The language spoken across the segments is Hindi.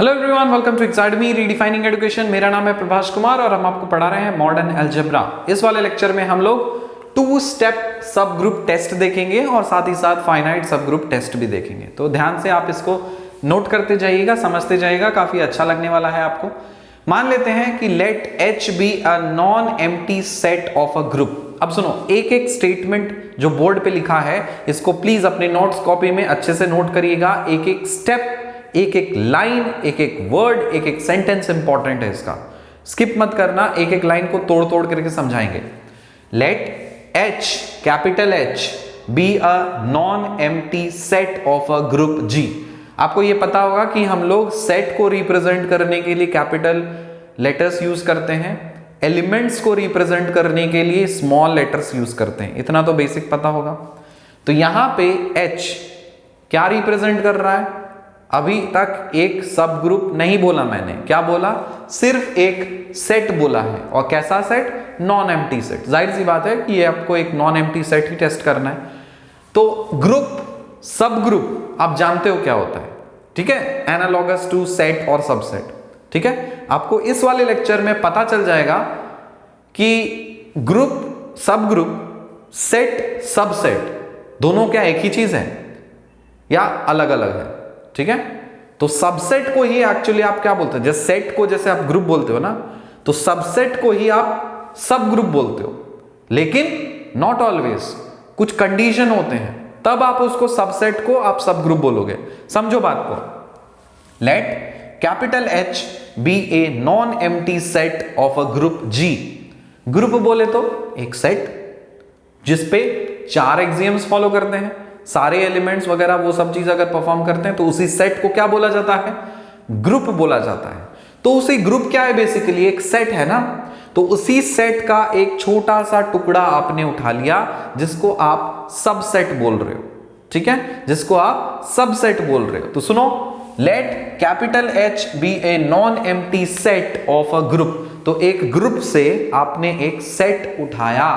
Hello everyone, welcome to academy redefining education. मेरा नाम है प्रभाष कुमार और हम आपको पढ़ा रहे हैं मॉडर्न अलजेब्रा। इस वाले लेक्चर में हम लोग 2 स्टेप सब ग्रुप टेस्ट देखेंगे और साथ ही साथ फाइनाइट सब ग्रुप टेस्ट भी देखेंगे। तो ध्यान से आप इसको नोट करते जाइएगा, समझते जाइएगा, काफी अच्छा लगने वाला है आपको। मान लेते हैं कि let H be a non empty set of a group. अब सुनो, एक एक स्टेटमेंट जो बोर्ड पे लिखा है इसको प्लीज अपने नोट्स कॉपी में अच्छे से नोट करिएगा। एक एक स्टेप, एक एक लाइन, एक एक वर्ड, एक एक सेंटेंस इंपॉर्टेंट है इसका, स्किप मत करना। एक एक लाइन को तोड़ तोड़ करके समझाएंगे। Let H, capital H be a non empty set of a group G। आपको ये पता होगा कि हम लोग सेट को रिप्रेजेंट करने के लिए कैपिटल लेटर्स यूज करते हैं, एलिमेंट्स को रिप्रेजेंट करने के लिए स्मॉल लेटर्स यूज करते हैं। इतना तो बेसिक पता होगा। तो यहां पे H क्या रिप्रेजेंट कर रहा है? अभी तक एक सब ग्रुप नहीं बोला मैंने, क्या बोला? सिर्फ एक सेट बोला है। और कैसा सेट? Non empty set. जाहिर सी बात है कि ये आपको एक नॉन एम्प्टी सेट ही टेस्ट करना है। तो ग्रुप, सब ग्रुप आप जानते हो क्या होता है, ठीक है? एनालॉगस टू सेट और सबसेट, ठीक है? आपको इस वाले लेक्चर में पता चल जाएगा कि ग्रुप, सब ग्रुप, सेट, सबसेट दोनों क्या एक ही चीज है या अलग अलग है, ठीक है? तो सबसेट को ही एक्चुअली आप क्या बोलते हैं? जैसे सेट को जैसे आप ग्रुप बोलते हो ना, तो सबसेट को ही आप सब ग्रुप बोलते हो। लेकिन नॉट ऑलवेज, कुछ कंडीशन होते हैं, तब आप उसको सबसेट को आप सब ग्रुप बोलोगे। समझो बात को। Let capital H be a non empty set of a group G। ग्रुप बोले तो एक सेट जिसपे 4 एक्सियम्स फॉलो करते हैं, सारे एलिमेंट्स वगैरह वो सब चीज अगर परफॉर्म करते हैं तो उसी सेट को क्या बोला जाता है? ग्रुप बोला जाता है। तो उसी ग्रुप क्या है? बेसिकली एक सेट है ना। तो उसी सेट का एक छोटा सा टुकड़ा आपने उठा लिया जिसको आप सबसेट बोल रहे हो, ठीक है? जिसको आप सबसेट बोल रहे हो। तो सुनो, let capital H be a non empty set of a group. तो एक ग्रुप से आपने एक सेट उठाया,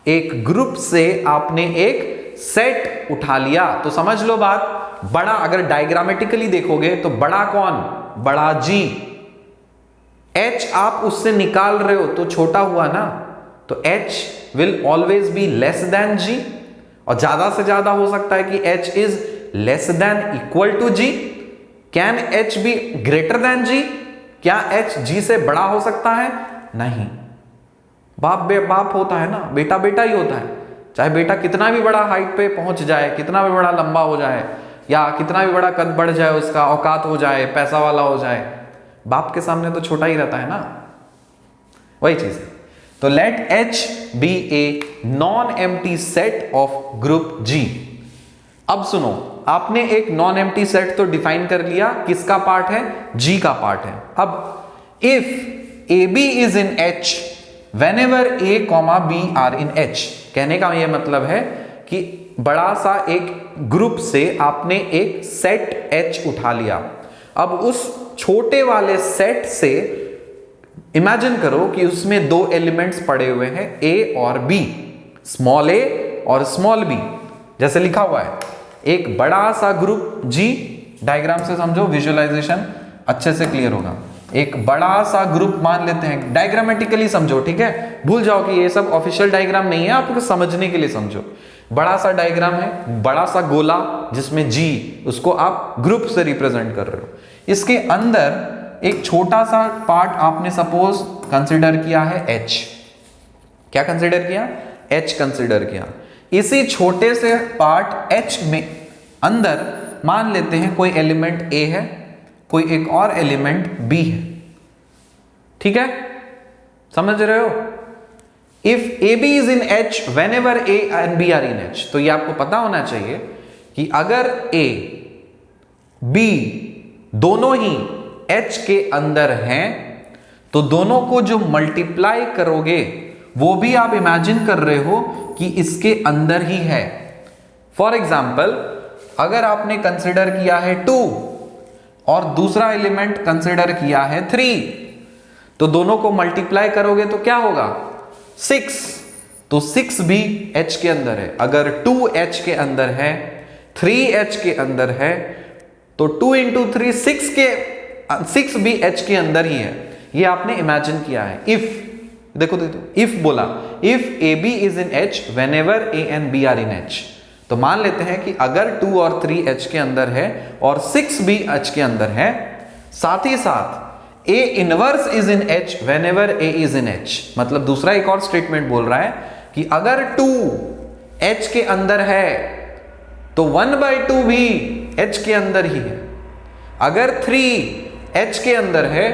एक ग्रुप से आपने एक सेट उठा लिया। तो समझ लो बात। बड़ा, अगर डायग्रामेटिकली देखोगे तो बड़ा कौन? बड़ा G। H आप उससे निकाल रहे हो तो छोटा हुआ ना, तो H will always be less than G। और ज्यादा से ज्यादा हो सकता है कि H is less than equal to G। Can H be greater than G? क्या H G से बड़ा हो सकता है? नहीं। बाप बाप होता है ना, बेटा बेटा ही होता है। चाहे बेटा कितना भी बड़ा हाइट पे पहुंच जाए, कितना भी बड़ा लंबा हो जाए, या कितना भी बड़ा कद बढ़ जाए, उसका औकात हो जाए, पैसा वाला हो जाए, बाप के सामने तो छोटा ही रहता है ना। वही चीज है। तो let H be a non empty set of group G। अब सुनो, आपने एक नॉन एम्प्टी सेट तो डिफाइन कर लिया, किसका पार्ट है? G का पार्ट है। अब if AB is in H whenever A, B are in H, कहने का यह मतलब है कि बड़ा सा एक ग्रुप से आपने एक सेट H उठा लिया। अब उस छोटे वाले सेट से इमेजिन करो कि उसमें 2 एलिमेंट्स पड़े हुए हैं, A और B, स्मॉल a और स्मॉल b, जैसे लिखा हुआ है। एक बड़ा सा ग्रुप G, डायग्राम से समझो, विजुअलाइजेशन अच्छे से क्लियर होगा। एक बड़ा सा ग्रुप मान लेते हैं, डायग्रामेटिकली समझो, ठीक है? भूल जाओ कि ये सब ऑफिशियल डायग्राम नहीं है, आपको समझने के लिए समझो। बड़ा सा डायग्राम है, बड़ा सा गोला जिसमें G, उसको आप ग्रुप से रिप्रेजेंट कर रहे हो। इसके अंदर एक छोटा सा पार्ट आपने सपोज कंसिडर किया है H। क्या कंसिडर किया? H कंसिडर किया। इसी छोटे से पार्ट H में अंदर मान लेते हैं कोई एलिमेंट A है, कोई एक और एलिमेंट B है, ठीक है? समझ रहे हो? If AB is in H whenever A and B are in H, तो ये आपको पता होना चाहिए कि अगर A, B दोनों ही H के अंदर हैं तो दोनों को जो मल्टीप्लाई करोगे वो भी आप इमेजिन कर रहे हो कि इसके अंदर ही है। फॉर एग्जाम्पल, अगर आपने कंसिडर किया है 2 और दूसरा एलिमेंट कंसिडर किया है 3, तो दोनों को मल्टीप्लाई करोगे तो क्या होगा? 6। तो 6 भी H के अंदर है। अगर 2 H के अंदर है, 3 H के अंदर है, तो 2 into 3 6 के 6 भी H के अंदर ही है, ये आपने इमेजिन किया है। इफ देखो इफ बोला, if AB is in H whenever A and B are in H, तो मान लेते हैं कि अगर 2 और 3 H के अंदर है और 6 भी H के अंदर है, साथ ही साथ A inverse is in H whenever A is in H, मतलब दूसरा एक और स्टेटमेंट बोल रहा है कि अगर 2 H के अंदर है तो 1/2 भी H के अंदर ही है, अगर 3 H के अंदर है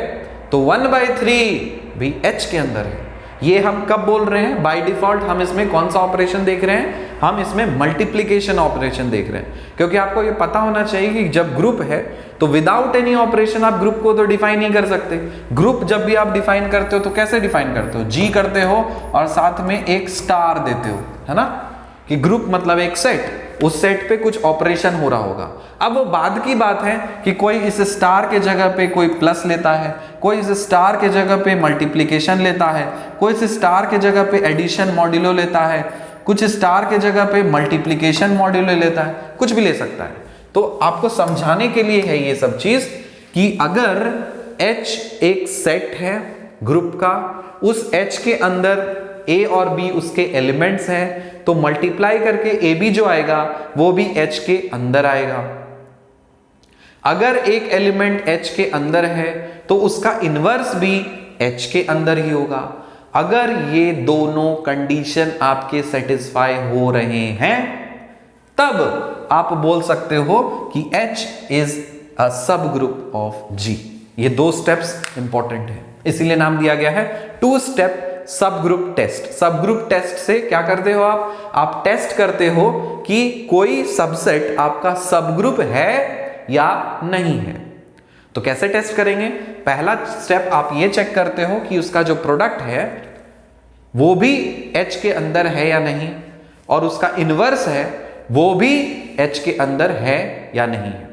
तो 1/3 भी H के अंदर है। ये हम कब बोल रहे हैं? बाय डिफॉल्ट हम इसमें कौन सा ऑपरेशन देख रहे हैं? हम इसमें मल्टीप्लिकेशन ऑपरेशन देख रहे हैं, क्योंकि आपको ये पता होना चाहिए कि जब ग्रुप है तो विदाउट एनी ऑपरेशन आप ग्रुप को तो डिफाइन नहीं कर सकते। ग्रुप जब भी आप डिफाइन करते हो तो कैसे डिफाइन करते हो? जी करते हो और साथ में एक स्टार देते हो, है ना, कि ग्रुप मतलब एक सेट, उस सेट पे कुछ ऑपरेशन हो रहा होगा। अब वो बाद की बात है कि कोई इस स्टार के जगह पे कोई प्लस लेता है, कोई इस स्टार के जगह पे मल्टीप्लिकेशन लेता है, कोई इस स्टार के जगह पे एडिशन मॉड्यूलो लेता है, कुछ स्टार के जगह पे मल्टीप्लिकेशन मॉड्यूलो लेता है, कुछ भी ले सकता है। तो आपको समझाने के लिए है ये सब चीज कि अगर H एक सेट है ग्रुप का, उस H के अंदर A और B उसके एलिमेंट्स हैं, तो मल्टीप्लाई करके AB जो आएगा वो भी H के अंदर आएगा। अगर एक एलिमेंट H के अंदर है तो उसका इन्वर्स भी H के अंदर ही होगा। अगर ये दोनों कंडीशन आपके सेटिस्फाई हो रहे हैं तब आप बोल सकते हो कि H इज अ सब ग्रुप ऑफ G। ये 2 स्टेप्स इंपॉर्टेंट है, इसीलिए नाम दिया गया है 2 स्टेप सब ग्रुप टेस्ट। सब ग्रुप टेस्ट से क्या करते हो आप टेस्ट करते हो कि कोई सबसेट आपका सब ग्रुप है या नहीं है। तो कैसे टेस्ट करेंगे? पहला स्टेप आप ये चेक करते हो कि उसका जो प्रोडक्ट है वो भी H के अंदर है या नहीं, और उसका इनवर्स है वो भी H के अंदर है या नहीं है।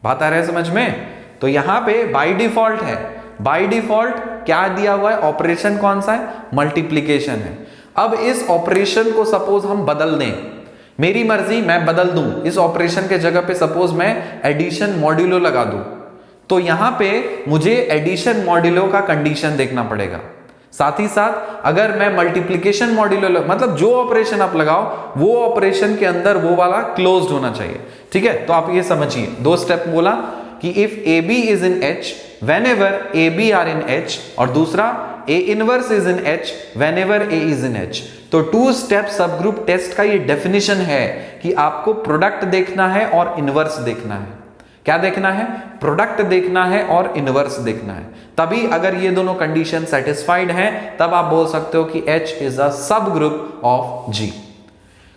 बात आ रहा है समझ में? तो यहां पे बाय डिफॉल्ट है, बाय डिफॉल्ट क्या दिया हुआ है? ऑपरेशन कौन सा है? मल्टीप्लिकेशन है। अब इस ऑपरेशन को सपोज हम बदल दें, मेरी मर्जी मैं बदल दूं, इस ऑपरेशन के जगह पे सपोज मैं एडिशन मॉड्यूलो लगा दूं, तो यहां पे मुझे एडिशन मॉड्यूलो का कंडीशन देखना पड़ेगा। साथ ही साथ अगर मैं मल्टीप्लिकेशन मॉड्यूलो, मतलब जो ऑपरेशन आप लगाओ वो ऑपरेशन के अंदर वो वाला क्लोज्ड होना चाहिए। ठीक है, तो आप ये समझिए 2 स्टेप बोला कि if AB is in H whenever AB are in H, और दूसरा A inverse is in H whenever A is in H। तो 2 स्टेप सब ग्रुप टेस्ट का ये डेफिनेशन है कि आपको प्रोडक्ट देखना है और इनवर्स देखना है। क्या देखना है? प्रोडक्ट देखना है और इनवर्स देखना है। तभी अगर ये दोनों कंडीशन सेटिस्फाइड हैं तब आप बोल सकते हो कि H इज अ सब ग्रुप ऑफ G।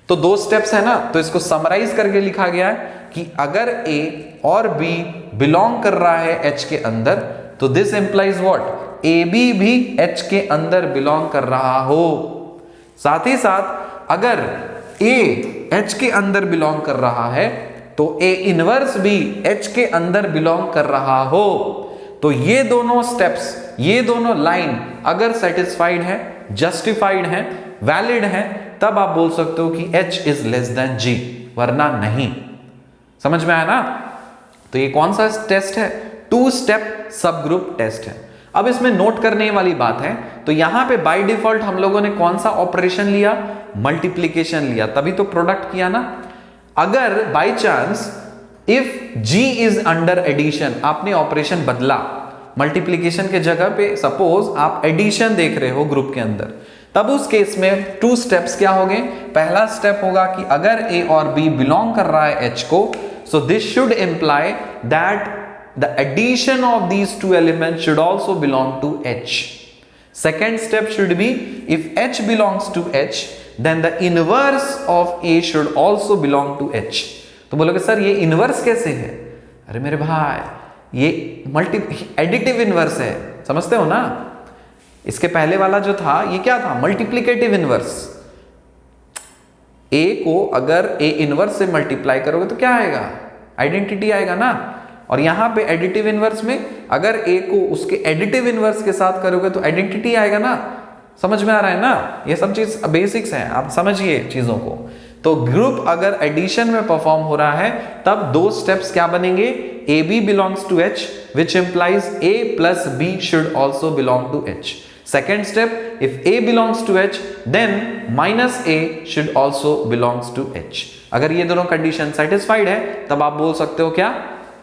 तो 2 स्टेप्स है ना, तो इसको समराइज करके लिखा गया है कि अगर A और B बिलोंग कर रहा है H के अंदर, तो दिस इंप्लाइज व्हाट? AB भी H के अंदर बिलोंग कर रहा हो। साथ ही साथ अगर A H के अंदर बिलोंग कर रहा है तो A इनवर्स भी H के अंदर बिलोंग कर रहा हो। तो ये दोनों स्टेप्स, ये दोनों लाइन अगर सेटिस्फाइड है, जस्टिफाइड है, वैलिड है, तब आप बोल सकते हो कि H is less than G, वरना नहीं। समझ में आया ना? तो ये कौन सा टेस्ट है? 2 स्टेप सब ग्रुप टेस्ट है। अब इसमें नोट करने वाली बात है, तो यहां पे बाय डिफॉल्ट हम लोगों ने कौन सा ऑपरेशन लिया? मल्टीप्लिकेशन लिया, तभी तो प्रोडक्ट किया ना। अगर by chance if G is under addition, आपने ऑपरेशन बदला, मल्टीप्लिकेशन के जगह पे सपोज आप एडिशन देख रहे हो ग्रुप के अंदर, तब उस केस में 2 स्टेप्स क्या हो गए? पहला स्टेप होगा कि अगर A और B बिलोंग कर रहा है H को, so this should imply that the addition of these 2 elements should also belong to H. Second step should be if H belongs to H, then the inverse of A should also belong to H. तो बोलोगे सर ये इनवर्स कैसे है? अरे मेरे भाई, ये एडिटिव इनवर्स है, समझते हो ना? इसके पहले वाला जो था ये क्या था? Multiplicative inverse. A को अगर A इनवर्स से मल्टीप्लाई करोगे तो क्या आएगा? आइडेंटिटी आएगा ना। और यहां पे एडिटिव इनवर्स में अगर A को उसके एडिटिव इनवर्स के साथ करोगे तो आइडेंटिटी आएगा ना। समझ में आ रहा है ना? ये सब चीज बेसिक्स हैं, आप समझिए चीजों को। तो ग्रुप अगर एडिशन में परफॉर्म हो रहा है तब 2 स्टेप्स क्या बनेंगे? A B belongs to H which implies A plus B should also belong to H. Second step, if A belongs to H, then minus A should also belongs to H. अगर ये दोनों कंडीशन सेटिस्फाइड है तब आप बोल सकते हो क्या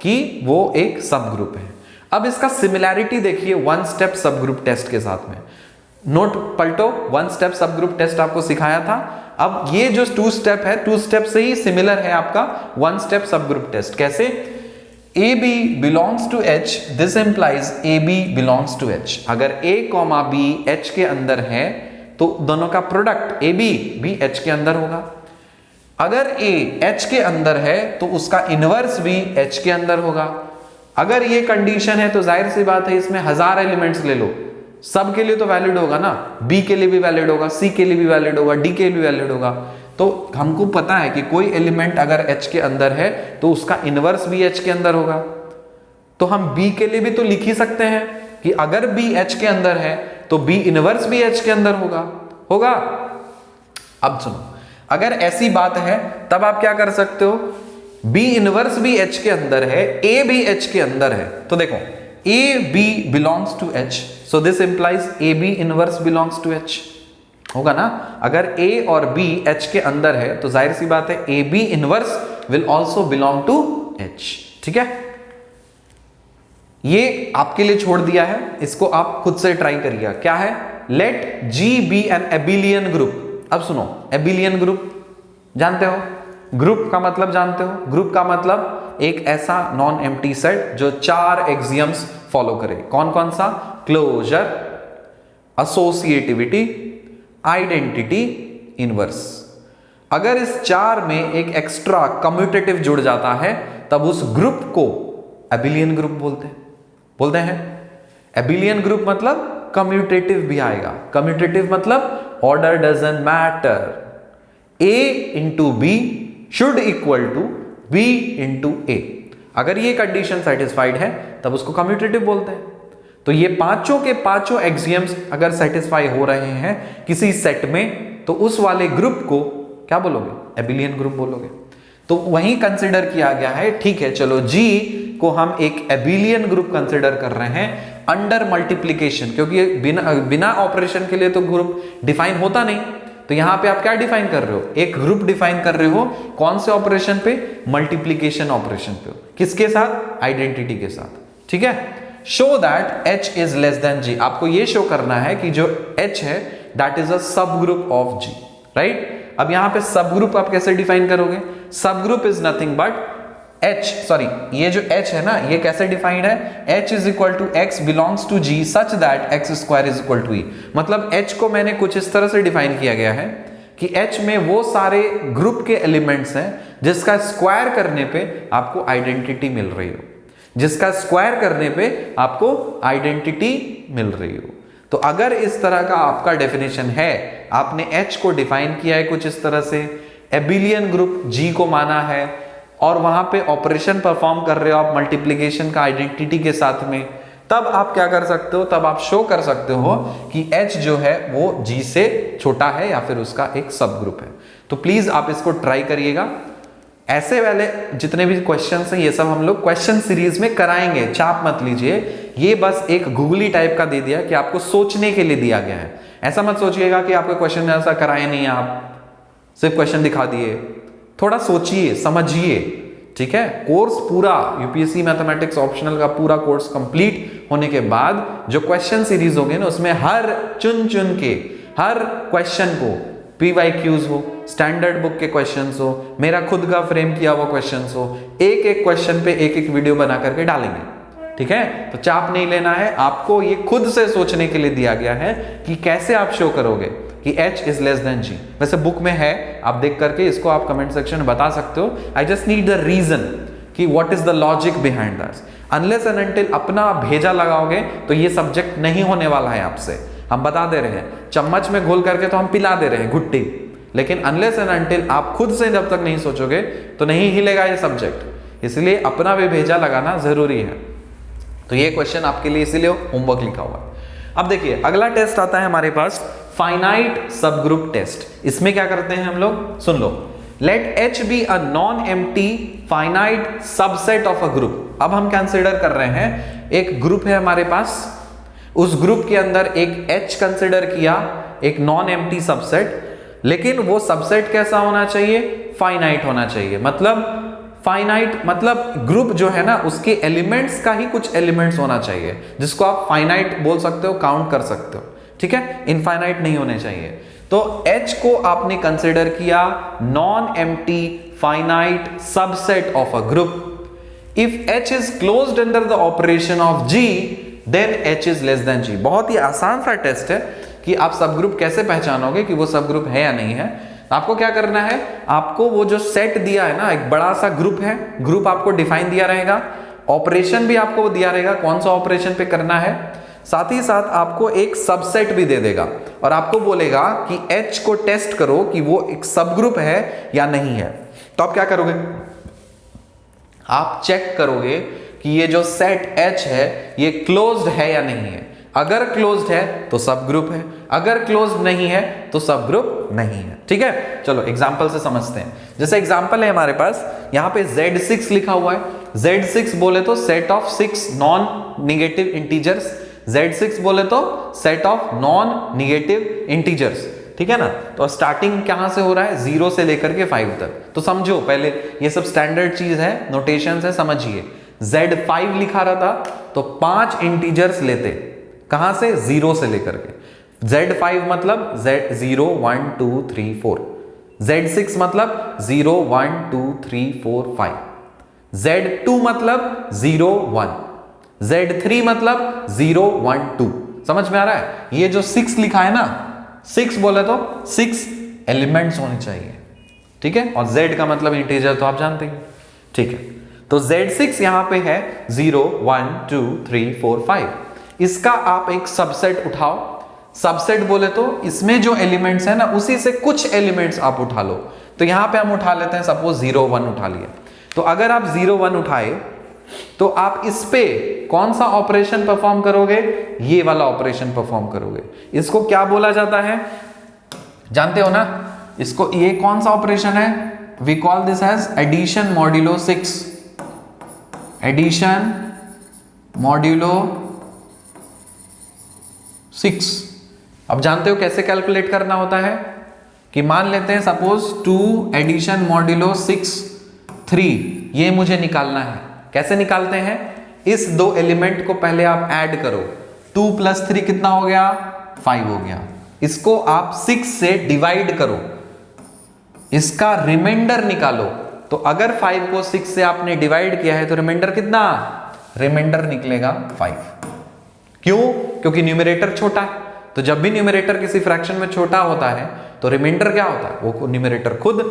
कि वो एक सब ग्रुप है. अब इसका सिमिलैरिटी देखिए वन स्टेप सब ग्रुप टेस्ट के साथ में. नोट पलटो, वन स्टेप सब ग्रुप टेस्ट आपको सिखाया था. अब ये जो टू स्टेप है, टू स्टेप से ही सिमिलर है आपका वन स्टेप सब ग्रुप टेस्ट. कैसे? AB belongs to H, this implies AB belongs to H. अगर A, B H के अंदर है तो दोनों का प्रोडक्ट AB भी H के अंदर होगा. अगर A H के अंदर है तो उसका इनवर्स भी H के अंदर होगा. अगर ये कंडीशन है तो जाहिर सी बात है इसमें 1000 एलिमेंट्स ले लो, सब के लिए तो वैलिड होगा ना. B के लिए भी वैलिड होगा, C के लिए भी वैलिड होगा, D के लिए भी वैलिड होगा. तो हमको पता है कि कोई एलिमेंट अगर H के अंदर है तो उसका इनवर्स भी H के अंदर होगा. तो हम B के लिए भी तो लिख ही सकते हैं कि अगर B H के अंदर है तो B इनवर्स भी H के अंदर होगा. अब सुनो, अगर ऐसी बात है तब आप क्या कर सकते हो, B इनवर्स भी H के अंदर है, A भी H के अंदर है. तो देखो A B belongs to H, so this implies A B inverse belongs to H होगा ना. अगर A और B H के अंदर है तो जाहिर सी बात है A B inverse will also belong to H. ठीक है, ये आपके लिए छोड़ दिया है, इसको आप खुद से ट्राई करिए. क्या है? Let G be an abelian group. अब सुनो, एबिलियन ग्रुप जानते हो, ग्रुप का मतलब जानते हो. ग्रुप का मतलब एक ऐसा नॉन एम्प्टी सेट जो 4 एक्सियम्स फॉलो करे. कौन कौन सा? Closure, associativity, identity, inverse. अगर इस 4 में एक एक्स्ट्रा कम्यूटेटिव जुड़ जाता है तब उस ग्रुप को एबिलियन ग्रुप बोलते हैं. एबिलियन ग्रुप मतलब कम्यूटेटिव भी आएगा. कम्यूटेटिव मतलब order doesn't matter, A into B should equal to B into A. अगर ये कंडीशन सेटिस्फाइड है तब उसको कम्यूटेटिव बोलते हैं. तो ये पांचों के पांचों एक्सियम्स अगर सेटिस्फाई हो रहे हैं किसी सेट में तो उस वाले ग्रुप को क्या बोलोगे? एबिलियन ग्रुप बोलोगे. तो वहीं कंसिडर किया गया है. ठीक है, चलो G को हम एक एबिलियन ग्रुप कंसिडर कर रहे हैं अंडर मल्टीप्लीकेशन, क्योंकि बिना ऑपरेशन के लिए तो ग्रुप डिफाइन होता नहीं. तो यहां पे आप क्या डिफाइन कर रहे हो? एक ग्रुप डिफाइन कर रहे हो. कौन से ऑपरेशन पे? मल्टीप्लीकेशन ऑपरेशन पे. किसके साथ? आइडेंटिटी के साथ. ठीक है. Show that H is less than G. आपको ये शो करना है कि जो H है दैट इज अ सब ग्रुप ऑफ G. राइट. अब यहां पे सब ग्रुप आप कैसे डिफाइन करोगे? सब ग्रुप इज नथिंग बट ये जो H है ना, ये कैसे डिफाइंड है? H is equal to X belongs to G such that X square is equal to E. मतलब H को मैंने कुछ इस तरह से डिफाइन किया गया है कि H में वो सारे ग्रुप के एलिमेंट्स हैं जिसका स्क्वायर करने पे आपको आइडेंटिटी मिल रही हो, जिसका स्क्वायर करने पे आपको आइडेंटिटी मिल रही हो. तो अगर इस तरह का आपका डेफिनेशन है, आपने H को डिफाइन किया है कुछ इस तरह से, एबिलियन ग्रुप G को माना है और वहां पे ऑपरेशन परफॉर्म कर रहे हो आप मल्टीप्लिकेशन का आइडेंटिटी के साथ में, तब आप क्या कर सकते हो? तब आप शो कर सकते हो कि H जो है वो G से छोटा है या फिर उसका एक सब ग्रुप है. तो प्लीज आप इसको ट्राई करिएगा. ऐसे वाले जितने भी क्वेश्चंस हैं ये सब हम लोग क्वेश्चन सीरीज में कराएंगे, चाप मत लीजिए. ये बस एक गूगली टाइप का दे दिया कि आपको सोचने के लिए दिया गया है. ऐसा मत सोचिएगा कि आपको क्वेश्चन में ऐसा कराए नहीं, आप सिर्फ क्वेश्चन दिखा दिए. थोड़ा सोचिए, समझिए. ठीक है. कोर्स पूरा यूपीएससी मैथमेटिक्स ऑप्शनल का पूरा कोर्स कंप्लीट होने के बाद जो क्वेश्चन सीरीज होंगे ना, उसमें हर चुन के हर क्वेश्चन को PYQs हो, स्टैंडर्ड बुक के क्वेश्चंस हो, मेरा खुद का फ्रेम किया हुआ क्वेश्चंस हो, एक एक क्वेश्चन पे एक एक वीडियो बना करके डालेंगे. ठीक है. तो चाप नहीं लेना है, आपको ये खुद से सोचने के लिए दिया गया है कि कैसे आप शो करोगे कि H is less than G. वैसे बुक में है, आप देख करके इसको आप कमेंट सेक्शन में बता सकते हो. I just need the reason कि what is the logic behind that. Unless and until अपना भेजा लगाओगे तो ये सब्जेक्ट नहीं होने वाला है आपसे. हम बता दे रहे हैं, चम्मच में घोल करके तो हम पिला दे रहे हैं घुट्टी, लेकिन अनलेस एंड अनटिल आप खुद से जब तक नहीं सोचोगे तो नहीं हिलेगा ये सब्जेक्ट. इसलिए अपना भी भेजा लगाना जरूरी है. तो ये क्वेश्चन आपके लिए इसीलिए होमवर्क लिखा हुआ है. अब देखिए अगला टेस्ट आता है हमारे पास फाइनाइट सब ग्रुप टेस्ट. इसमें क्या करते हैं हम लोग? सुन लो. Let H be a non empty finite subset of a group. अब हम कंसिडर कर रहे हैं एक ग्रुप है हमारे पास, उस ग्रुप के अंदर एक H कंसिडर किया, एक नॉन एम्प्टी सबसेट, लेकिन वो सबसेट कैसा होना चाहिए, फाइनाइट होना चाहिए। मतलब फाइनाइट मतलब ग्रुप जो है ना उसके एलिमेंट्स का ही कुछ एलिमेंट्स होना चाहिए, जिसको आप फाइनाइट बोल सकते हो, काउंट कर सकते हो, ठीक है, इनफाइनाइट नहीं होने चाहिए। तो H को आपने कंसिडर किया non empty finite subset of a group. If H is closed under the operation of G then H is less than G। बहुत ही आसान सा टेस्ट है कि आप सब ग्रुप कैसे पहचानोगे कि वो सब ग्रुप है या नहीं है। आपको क्या करना है, आपको वो जो सेट दिया है ना, एक बड़ा सा ग्रुप है, ग्रुप आपको डिफाइन दिया रहेगा, ऑपरेशन भी आपको दिया रहेगा कौन सा ऑपरेशन पे करना है, साथ ही साथ आपको एक सबसेट भी दे देगा और आपको बोलेगा कि H को टेस्ट करो कि वो एक सब ग्रुप है या नहीं है। तो आप क्या करोगे, आप चेक करोगे कि ये जो सेट H है ये क्लोज्ड है या नहीं है। अगर क्लोज्ड है तो सब ग्रुप है, अगर क्लोज्ड नहीं है तो सब ग्रुप नहीं है। ठीक है, चलो एग्जांपल से समझते हैं। जैसे एग्जांपल है हमारे पास, यहां पे Z6 लिखा हुआ है। Z6 बोले तो set of 6 non negative integers, Z6 बोले तो set of non negative integers, ठीक है ना। तो स्टार्टिंग कहां से हो रहा है, 0 से लेकर के 5 तक। तो समझो पहले, ये सब स्टैंडर्ड चीज है, नोटेशन है, समझिए। Z5 लिखा रहा था तो 5 इंटीजर्स लेते, कहां से, 0 से लेकर के। Z5 मतलब Z0 1 2 3 4, Z6 मतलब 0 1 2 3 4 5, Z2 मतलब 0 1, Z3 मतलब 0 1 2। समझ में आ रहा है। ये जो 6 लिखा है ना, 6 बोले तो 6 एलिमेंट्स होने चाहिए, ठीक है। और Z का मतलब इंटीजर तो आप जानते हैं, ठीक है। तो Z6 यहां पे है 0 1 2 3 4 5। इसका आप एक सबसेट उठाओ। सबसेट बोले तो इसमें जो एलिमेंट्स है ना उसी से कुछ एलिमेंट्स आप उठा लो। तो यहां पे हम उठा लेते हैं, सपोज 0 1 उठा लिया। तो अगर आप 0 1 उठाए तो आप इस पे कौन सा ऑपरेशन परफॉर्म करोगे, ये वाला ऑपरेशन परफॉर्म करोगे। इसको क्या बोला जाता है, जानते हो ना इसको, ये कौन सा ऑपरेशन है, we call this as addition modulo 6। Addition modulo 6। अब जानते हो कैसे कैलकुलेट करना होता है, कि मान लेते हैं सपोज 2 एडिशन मॉड्यूलो 6 3, ये मुझे निकालना है। कैसे निकालते हैं, इस दो एलिमेंट को पहले आप ऐड करो, 2 + 3 कितना हो गया, 5 हो गया। इसको आप 6 से डिवाइड करो, इसका रिमाइंडर निकालो। तो अगर 5 को 6 से आपने डिवाइड किया है तो रिमाइंडर कितना, रिमाइंडर निकलेगा 5। क्यों, क्योंकि न्यूमरेटर छोटा है। तो जब भी न्यूमरेटर किसी फ्रैक्शन में छोटा होता है तो रिमाइंडर क्या होता है, वो न्यूमरेटर खुद,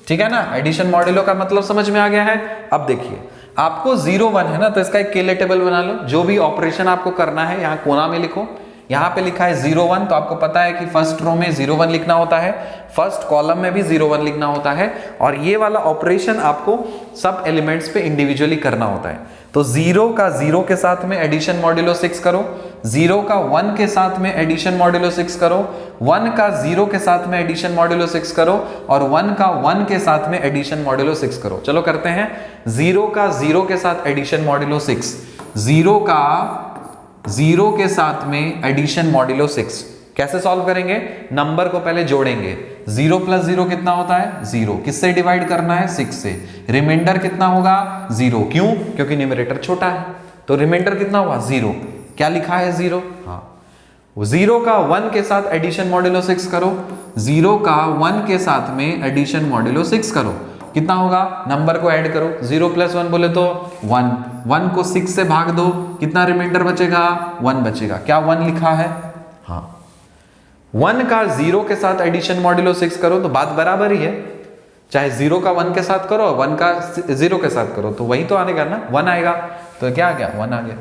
ठीक है ना। एडिशन मॉड्यूलो का मतलब समझ में आ गया है। अब देखिए, आपको 0 1 है ना, तो इसका एक केले टेबल बना लो। जो भी ऑपरेशन आपको करना है यहाँ कोना में लिखो। यहाँ पे लिखा है 0 1, तो आपको पता है कि फर्स्ट रो में 0 1 लिखना होता है, फर्स्ट कॉलम में भी 0 1 लिखना होता है, और ये वाला ऑपरेशन आपको सब एलिमेंट्स पे इंडिविजुअली करना होता है। तो 0 का 0 के साथ में एडिशन मॉड्यूलो 6 करो, 0 का 1 के साथ में एडिशन मॉड्यूलो 6 करो, 1 का 0 के साथ में एडिशन मॉड्यूलो 6 करो, और 1 का 1 के साथ में एडिशन मॉड्यूलो 6 करो। चलो करते हैं। 0 का 0 के साथ एडिशन मॉड्यूलो 6, 0 का 0 के साथ में एडिशन मॉड्यूलो 6। कैसे सॉल्व करेंगे, नंबर को पहले जोड़ेंगे। 0 + 0 कितना होता है, 0। किससे डिवाइड करना है, 6 से। रिमाइंडर कितना होगा, 0। क्यों, क्योंकि न्यूमरेटर छोटा है। तो रिमाइंडर कितना हुआ, 0। क्या लिखा है, 0। हाँ, 0 का 1 के साथ एडिशन मॉड्यूलो 6 करो, 0 का 1 के साथ में एडिशन मॉड्यूलो 6 करो। कितना होगा, नंबर को ऐड करो। 0 + 1 बोले तो 1, 1 को 6 से भाग दो, कितना रिमाइंडर बचेगा, 1 बचेगा। क्या 1 लिखा है, हाँ। 1 का 0 के साथ एडिशन मॉड्यूलो 6 करो तो बात बराबर ही है, चाहे 0 का 1 के साथ करो, 1 का 0 के साथ करो, तो वही तो आने का ना, 1 आएगा। तो क्या आ गया, 1 आ गया।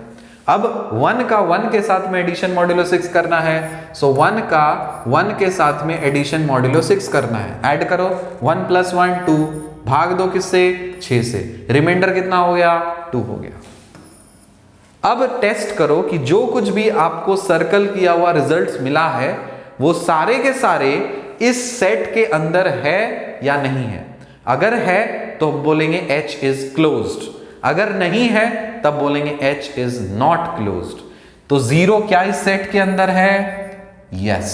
अब 1 का 1 के साथ में एडिशन मॉड्यूलो 6 करना है, सो 1 का 1 के साथ में एडिशन मॉड्यूलो 6 करना है। ऐड करो, 1 + 1 2, भाग दो किससे, 6 से। रिमाइंडर कितना हो गया, 2 हो गया। अब टेस्ट करो कि जो कुछ भी आपको सर्कल किया हुआ रिजल्ट्स मिला है वो सारे के सारे इस सेट के अंदर है या नहीं है। अगर है तो बोलेंगे H इज क्लोज्ड, अगर नहीं है तब बोलेंगे H इज नॉट क्लोज्ड। तो 0 क्या इस सेट के अंदर है? यस।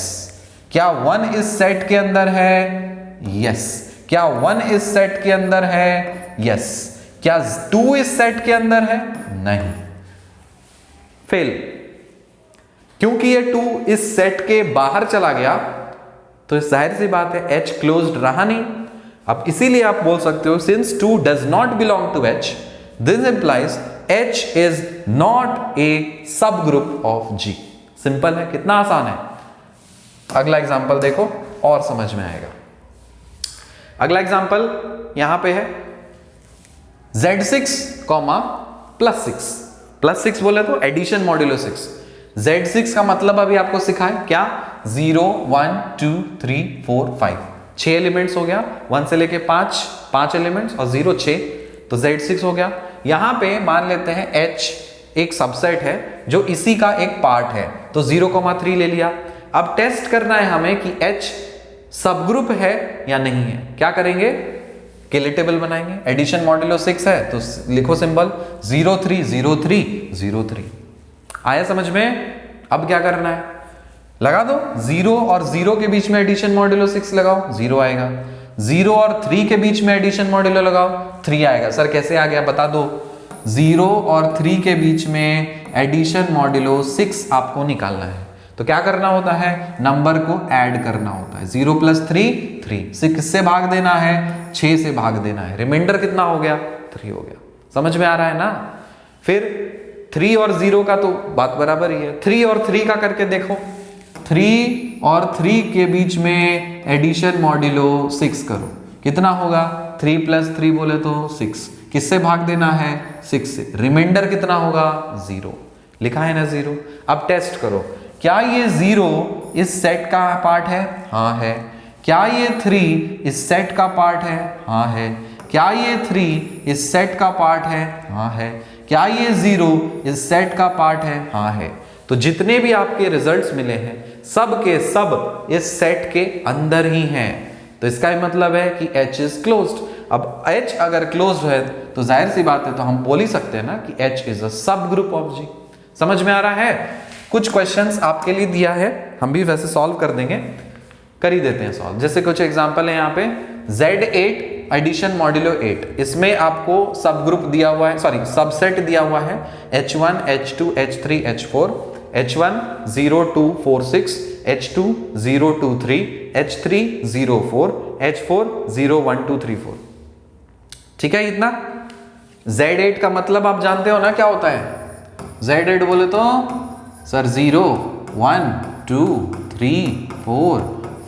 क्या 1 इस सेट के अंदर है? यस। क्या 1 इस सेट के अंदर है? यस। क्या 2 इस सेट के अंदर है? नहीं, फेल। क्योंकि ये 2 इस सेट के बाहर चला गया तो जाहिर सी बात है H क्लोज्ड रहा नहीं। अब इसीलिए आप बोल सकते हो since 2 does not belong to H, this implies H is not a subgroup of G। Simple है, कितना आसान है। अगला एग्जांपल देखो और समझ में आएगा। अगला एग्जांपल यहां पे है Z6, +6। +6 बोले तो एडिशन मॉड्यूलो 6। Z6 का मतलब अभी आपको सिखाए क्या? 0 1 2 3 4 5, 6 एलिमेंट्स हो गया। 1 से लेके 5 एलिमेंट्स और 0 6, तो Z6 हो गया। यहां पे मान लेते हैं H एक सबसेट है जो इसी का एक पार्ट है, तो 0,3 ले लिया। अब टेस्ट करना है हमें कि H सब ग्रुप है या नहीं है। क्या करेंगे? केले टेबल बनाएंगे। एडिशन मॉड्यूलो 6 है तो लिखो सिंबल 0 3 0 3 0 3। आया समझ में? अब क्या करना है? लगा दो 0 और 0 के बीच में एडिशन मॉड्यूलो 6 लगाओ, 0 आएगा। 0 और 3 के बीच में एडिशन मॉड्यूलो लगाओ, 3 आएगा। सर कैसे आ गया बता दो। 0 और 3 के बीच में एडिशन मॉड्यूलो 6 आपको निकालना है तो क्या करना होता है? नंबर को ऐड करना होता है। 0 + 3 3, 6 से भाग देना है, 6 से भाग देना है। रिमाइंडर कितना हो गया? 3 हो गया। समझ में आ रहा है ना? फिर 3 और 0 का तो बात बराबर ही है। 3 और 3 का करके देखो। 3 और 3 के बीच में एडिशन मॉड्यूलो 6 करो, कितना होगा? 3 + 3 बोले तो 6, किससे भाग देना है? 6 से। रिमाइंडर कितना होगा? 0। लिखा है ना 0। अब टेस्ट करो, क्या ये 0 इस सेट का पार्ट है? हाँ है। क्या ये 3 इस सेट का पार्ट है? हाँ है। क्या ये 3 इस सेट का पार्ट है? हाँ है। क्या ये 0 इस सेट का पार्ट है? हाँ है। तो जितने भी आपके रिजल्ट्स मिले हैं सब के सब इस सेट के अंदर ही हैं। तो इसका मतलब है कि H इज क्लोज्ड। अब H अगर क्लोज्ड है तो जाहिर सी बात है तो हम बोल ही सकते हैं ना कि H इज अ सब ग्रुप ऑफ G। समझ में आ रहा है? कुछ क्वेश्चंस आपके लिए दिया है, हम भी वैसे सॉल्व कर देंगे, कर ही देते हैं सॉल्व। जैसे कुछ एग्जांपल है यहाँ पे Z8 एडिशन मॉड्यूलो 8, इसमें आपको सब ग्रुप दिया हुआ है, सॉरी सबसेट दिया हुआ है H1 H2 H3 H4, H1 0 2 4 6, H2 0 2 3, H3 0 4, H4 0 1 2 3 4। ठीक है इतना। Z8 का मतलब आप जानते हो ना क्या होता है? Z8 बोले तो सर 0 1 2 3 4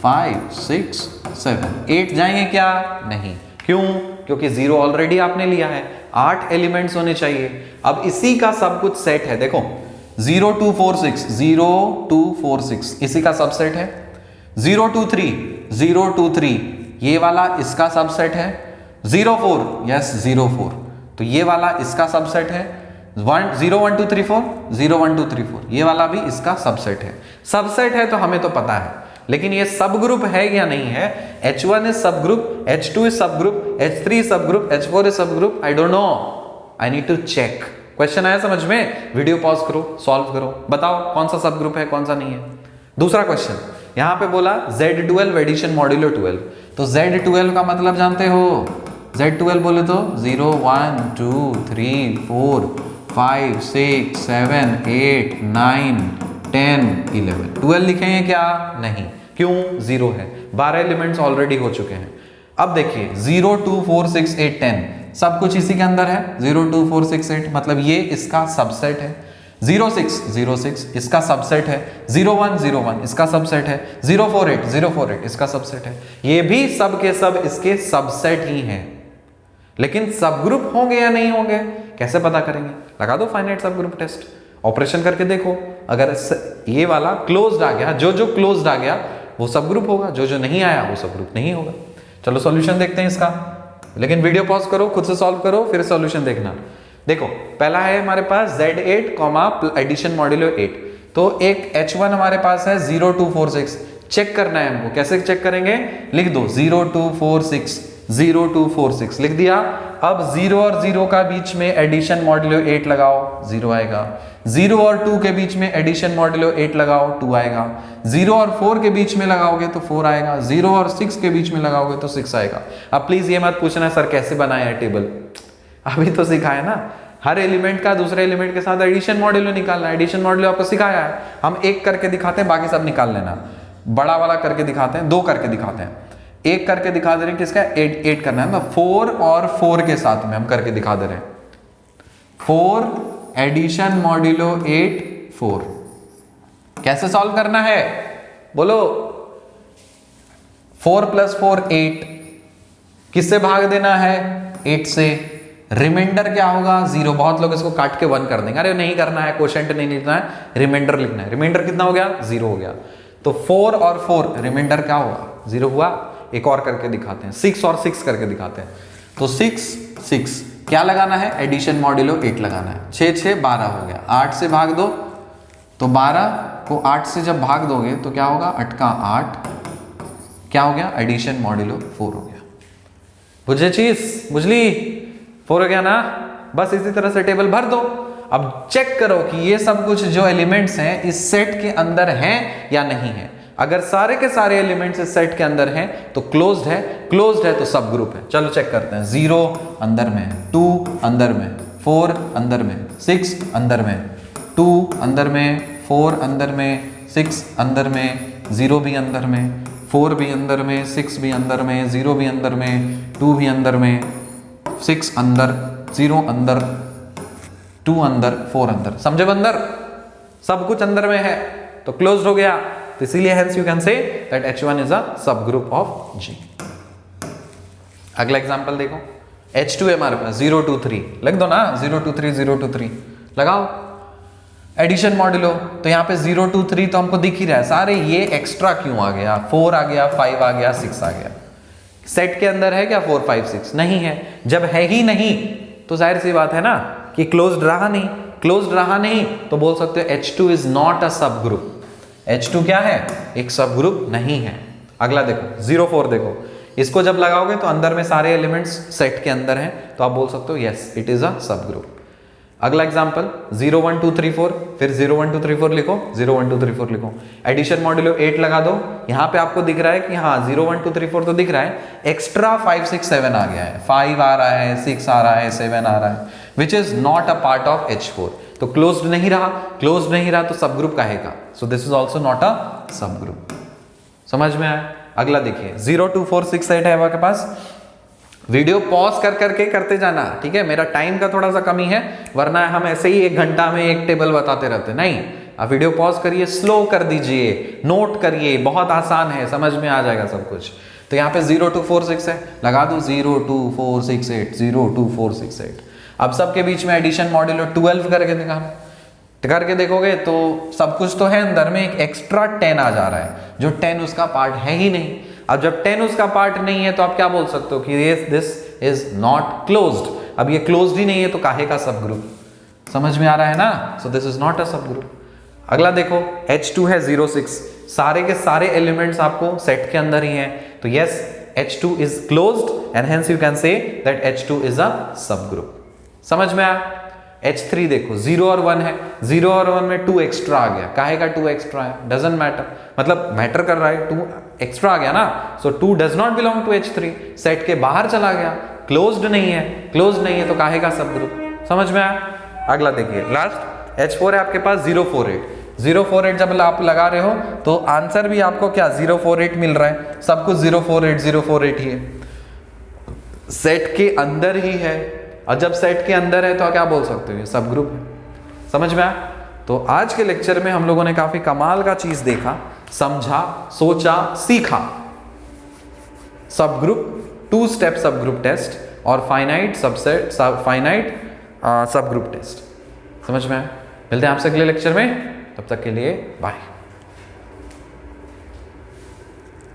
5 6 7 8 जाएंगे क्या? नहीं। क्यों? क्योंकि 0 ऑलरेडी आपने लिया है, 8 एलिमेंट्स होने चाहिए। अब इसी का सब कुछ सेट है, देखो 0 2 4 6, 0 2 4 6 इसी का सबसेट है। 0 2 3 0 2 3 ये वाला इसका सबसेट है। 0 4 यस 0 4 तो ये वाला इसका सबसेट है। 0 1 2 3 4 0 1 2 3 4 ये वाला भी इसका सबसेट है। सबसेट है तो हमें तो पता है, लेकिन ये सब ग्रुप है या नहीं है? H1 is subgroup, H2 is subgroup, H3 is subgroup, H4 is subgroup. I don't know, I need to check. Question आया समझ में? वीडियो पॉज करो, सॉल्व करो, बताओ कौन सा सब ग्रुप है कौन सा नहीं है। दूसरा क्वेश्चन यहां पे बोला Z12 एडिशन मॉड्यूलो 12, तो Z12 का मतलब जानते हो? Z12 बोले तो 0 1 2 3 4 5 6 7 8 9 10 11 12 लिखेंगे क्या? नहीं। क्यों? 0 है, 12 एलिमेंट्स ऑलरेडी हो चुके हैं। अब देखिए 0 2 4 6 8 10 सब कुछ इसी के अंदर है। 0 2 4 6 8 मतलब ये इसका सबसेट है। 0 6 0 6 इसका सबसेट है। 0 1 0 1 इसका सबसेट है। 0 4 8 0 4 8 इसका सबसेट है। ये भी सब के सब इसके सबसेट ही हैं। लेकिन सब ग्रुप होंगे या नहीं होंगे कैसे पता करेंगे? लगा दो finite subgroup test, operation करके देखो। अगर ये वाला क्लोज्ड आ गया, जो जो क्लोज्ड आ गया वो सब ग्रुप होगा, जो जो नहीं आया वो सब ग्रुप नहीं होगा। चलो सॉल्यूशन देखते हैं इसका, लेकिन वीडियो पॉज करो, खुद से सॉल्व करो, फिर सॉल्यूशन देखना। देखो पहला है हमारे पास Z8 एडिशन मॉड्यूलो 8, तो एक H1 हमारे पास है 0 2 4 6। चेक करना है हमको, कैसे चेक करेंगे? लिख दो 0 2 4 6 0 2 4 6 लिख दिया। अब 0 और 0 का बीच में एडिशन मॉड्यूलो 8 लगाओ, 0 आएगा। 0 और 2 के बीच में एडिशन मॉड्यूलो 8 लगाओ, 2 आएगा। 0 और 4 के बीच में लगाओगे तो 4 आएगा। 0 और 6 के बीच में लगाओगे तो 6 आएगा। अब प्लीज ये मत पूछना सर कैसे बनाया है टेबल, अभी तो सिखाया ना। हर एलिमेंट का दूसरे एलिमेंट के साथ एडिशन मॉड्यूलो निकालना है। एडिशन मॉड्यूलो आपको सिखाया है, हम एक करके दिखाते हैं, बाकी सब निकाल लेना। बड़ा वाला करके दिखाते हैं, 2 करके दिखाते हैं, एक करके दिखा दे रहे हैं किसका 8 करना है ना। 4 और 4 के साथ में हम करके दिखा दे रहे हैं। 4 एडिशन मॉड्यूलो 8 4 कैसे सॉल्व करना है बोलो। 4 + 4 8, किससे भाग देना है 8 से। रिमाइंडर क्या होगा 0। बहुत लोग इसको काट के 1 कर देंगे, अरे नहीं करना है, क्वोशंट नहीं लिखना है, रिमाइंडर लिखना है। रिमाइंडर कितना हो गया 0 हो गया। तो 4 और 4 रिमाइंडर क्या हुआ 0 हुआ। एक और करके दिखाते हैं, 6 और 6 करके दिखाते हैं। तो 6 6 क्या लगाना है एडिशन मॉड्यूलो 8 लगाना है। 6 6 12 हो गया। 8 से भाग दो तो 12 को 8 से जब भाग दोगे तो क्या होगा 8 का 8 क्या हो गया एडिशन मॉड्यूलो 4 हो गया। बुझे चीज, बुझली 4 हो गया ना। बस इसी तरह से टेबल भर दो। अब चेक करो कि ये सब कुछ जो एलिमेंट्स हैं इस सेट के अंदर हैं या नहीं है। अगर सारे के सारे एलिमेंट्स इस सेट के अंदर हैं तो क्लोज्ड है, क्लोज्ड है तो सब ग्रुप है। चलो चेक करते हैं। 0 अंदर में, 2 अंदर में, 4 अंदर में, 6 अंदर में, 2 अंदर में, 4 अंदर में, 6 अंदर में, 0 भी अंदर में, 4 भी अंदर में, 6 भी अंदर में, 0 भी अंदर में, 2 भी अंदर में, 6 अंदर, 0 अंदर, 2 अंदर, 4 अंदर। समझे बंदर, सब कुछ अंदर में है तो क्लोज्ड हो गया। तो इसीलिए hence you can say that H1 is a subgroup of G। अगला एग्जांपल देखो। H2 है हमारे पास 0 2 3 लिख दो ना, 0 2 3 0 2 3 लगाओ एडिशन मॉड्यूलो। तो यहाँ पे 0 2 3 तो हमको दिख ही रहा है सारे। ये एक्स्ट्रा क्यों आ गया, 4 आ गया, 5 आ गया, 6 आ गया। सेट के अंदर है क्या 4 5 6 नहीं है। जब है ही नहीं तो जाहिर सी बात है ना कि क्लोज्ड रहा नहीं। क्लोज्ड रहा नहीं तो बोल सकते हो H2 इज नॉट अ सब ग्रुप। H2 क्या है एक सब ग्रुप नहीं है। अगला देखो 0 4 देखो, इसको जब लगाओगे तो अंदर में सारे एलिमेंट्स सेट के अंदर हैं तो आप बोल सकते हो यस इट इज अ सब ग्रुप। अगला एग्जांपल 0 1 2 3 4, फिर 0 1 2 3 4 लिखो, 0 1 2 3 4 लिखो, एडिशन मॉड्यूलो 8 लगा दो। यहाँ पे आपको दिख रहा है कि हाँ 0 1 2 3 4 तो दिख रहा है, एक्स्ट्रा 5 6 7 आ गया है, 5 आ रहा है, 6 आ रहा है, 7 आ रहा है, which is not a part of H4। तो क्लोज्ड नहीं रहा, क्लोज्ड नहीं रहा तो सब ग्रुप कहेगा। So this is also not a सब ग्रुप। समझ में आया। अगला देखिए 0 2 4 6 8 है आपके पास। वीडियो पॉज कर करके करते जाना, ठीक है। मेरा टाइम का थोड़ा सा कमी है, वरना हम ऐसे ही 1 घंटा में एक टेबल बताते रहते नहीं। आप वीडियो पॉज करिए, स्लो कर दीजिए, नोट करिए, बहुत आसान है, समझ में आ जाएगा सब कुछ। तो यहाँ पे 0 2 4 6 है, लगा दो 0 2 4 6 8 0 2 4 6 8। अब सबके बीच में एडिशन मॉड्यूलो 12 करके दिखाना, करके देखोगे तो सब कुछ तो है अंदर में, एक एक्स्ट्रा 10 आ जा रहा है जो 10 उसका पार्ट है ही नहीं। अब जब 10 उसका पार्ट नहीं है तो आप क्या बोल सकते हो कि दिस इज नॉट क्लोज्ड। अब ये क्लोज्ड ही नहीं है तो काहे का सब ग्रुप। समझ में आ रहा है ना। So this is not a सब ग्रुप। अगला देखो H2 है 0 6, सारे के सारे एलिमेंट्स आपको सेट के अंदर ही हैं तो yes H2 is closed end hence you can say that H2 is a सब ग्रुप। समझ में आया। H3 देखो 0 और 1 है, 0 और 1 में 2 एक्स्ट्रा आ गया, काहे का 2 एक्स्ट्रा है, डजंट मैटर, मतलब मैटर कर रहा है, 2 एक्स्ट्रा आ गया ना। So 2 does not belong to H3, set के बाहर चला गया, क्लोज्ड नहीं है, क्लोज्ड नहीं है तो काहे का सब ग्रुप। समझ में आया। अगला देखिए लास्ट H4 है आपके पास 0 4 8। 0 4 8 जब आप लगा रहे हो तो आंसर भी आपको क्या 0 4 8 मिल रहा है, सब कुछ 0 4 8 0 4 8 ही है, सेट के अंदर ही है। और जब सेट के अंदर है तो क्या बोल सकते हो ये सब ग्रुप है। समझ में आया। तो आज के लेक्चर में हम लोगों ने काफी कमाल का चीज देखा, समझा, सोचा, सीखा। सब ग्रुप, 2 स्टेप सब ग्रुप टेस्ट और finite subset finite subgroup test. समझ में आया। मिलते हैं आपसे अगले लेक्चर में, तब तक के लिए बाय।